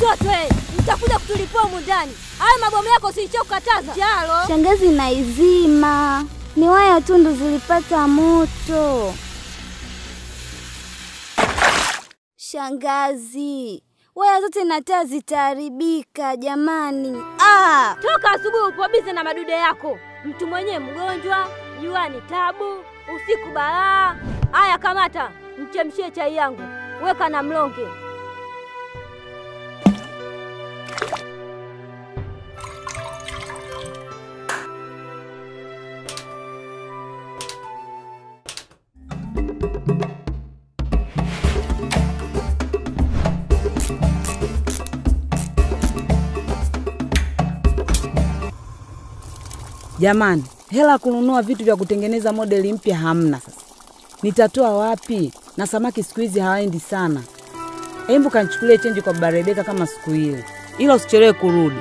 mtoto wewe. Nitakuja kutulipua humu ndani. Hayo mabomu yako usichokataza. Jalo. Shangazi naizima. Ni waya tu ndo zilipata moto. Shangazi, waya zote na taa zitaharibika jamani. Toka asubuhi upo bize na madude yako. Mtu mwenye mgonjwa, jua ni tabu, usiku balaa. Haya kamata, mchemshie chai yangu. Weka na mlonge. Jamani, hela kununua vitu vya kutengeneza modeli mpya hamna sasa. Nitatoa wapi? Na samaki siku hizi hawaendi sana. Hebu kanichukulie chenji kwa Baba Rebeka kama siku ile. Ila usichelewe kurudi.